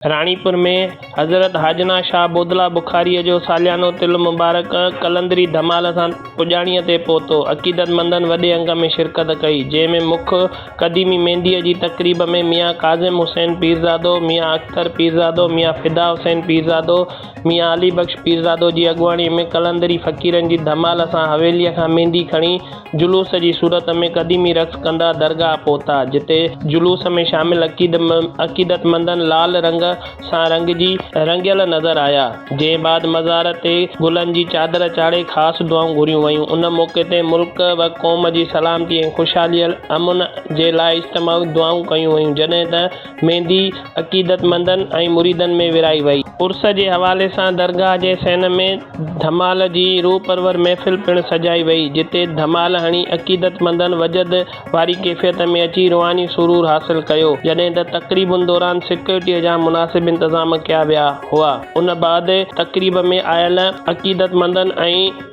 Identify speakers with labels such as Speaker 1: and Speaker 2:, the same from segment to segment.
Speaker 1: राणीपुर में हज़रत हाजना शाह बोदला बुखारीअ जो सालियानो तिल मुबारक कलंदरी धमाल सां पुॼाणीअ ते पहुतो। अक़ीदतमंदनि वॾे अंग में शिरकत कई, जंहिंमें मुख्य क़दीमी मेहंदीअ जी तक़रीब में मियाँ काज़िम हुसैन पीरज़ादो, मियाँ अख्तर पीरज़ादो, मियाँ फ़िदा हुसैन पीरज़ादो, मियाँ अली बख्श पीरज़ादो जी अॻुवाणीअ में कलंदरी फ़क़ीरनि जी धमाल सां हवेलीअ खां मेहंदी खणी जुलूस जी सूरत में क़दीमी रक़्स कंदा दरगाह पहुता, जिते जुलूस में शामिल अक़ीदतमंदनि लाल रंग सां रंगियल नज़र आया। जंहिं बाद मज़ार ते गुलनि जी चादर चाढ़े ख़ासि दुआऊं घुरियूं वयूं। उन मौक़े ते मुल्क व क़ौम जी सलामती ऐं ख़ुशहाली अमन जे लाइ इज्तिमाही दुआऊं कयूं वयूं, जॾहिं त मेहंदी अक़ीदतमंदनि ऐं मुरीदनि में विराई वई। उर्स जे हवाले सां दरगाह जे सैन में धमाल जी रूह परवर महफ़िल पिणु सजाई वई, जिते धमाल हणी अक़ीदतमंदनि वजद वारी कैफ़ियत में अची रुहानी सुरूर हासिल कयो, जॾहिं त तक़रीबुनि दौरान सिक्योरिटीअ जा मुनासिब इंतज़ाम कया विया हुआ। उन बाद तक़रीब में आयल अक़ीदतमंदनि ऐं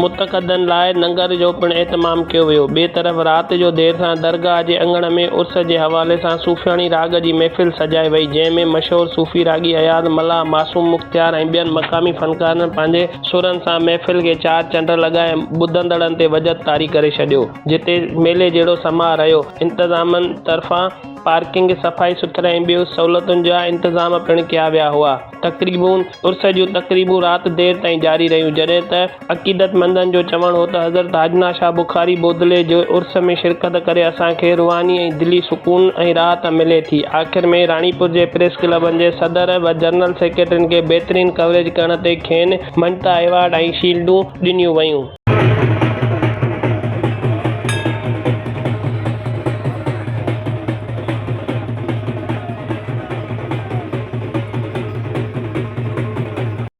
Speaker 1: मुतक़दनि लाइ लंगर जो पिणु एहतमाम कयो वियो। ॿिए तरफ़ राति जो देर सां दरगाह जे अंगण में उर्स जे हवाले सां सूफ़ियाणी राग जी महफ़िल सजाई वई, जंहिंमें मशहूर सूफ़ी रागी अयाज़ मल्ला, मासूम मुख़्तियार ऐं ॿियनि मक़ामी फ़नकारनि पंहिंजे सुरनि सां महफ़िल खे चार चंड लॻाए ॿुधंदड़नि ते वजद तारी करे छॾियो। जिते मेले जहिड़ो समाह रहियो। इंतज़ामनि तरफ़ां पार्किंग, सफ़ाई सुथरा ऐं ॿियूं सहूलियतुनि जा इंतज़ाम पिणु कया विया हुआ। उर्स जूं तक़रीबूं राति देर ताईं जारी रहियूं, जॾहिं त अक़ीदतमंदनि जो चवणु हो त हज़रत हाजना शाह बुखारी बोदले जो उर्स में शिरकत करे असांखे रुहानी ऐं दिली सुकून ऐं राहत मिले थी। आख़िर में राणीपुर जे प्रेस क्लबनि जे सदर व जनरल सेक्रेटरियुनि खे बहितरीन कवरेज करण ते खेनि मञता एवार्ड ऐं शील्डूं ॾिनियूं वयूं।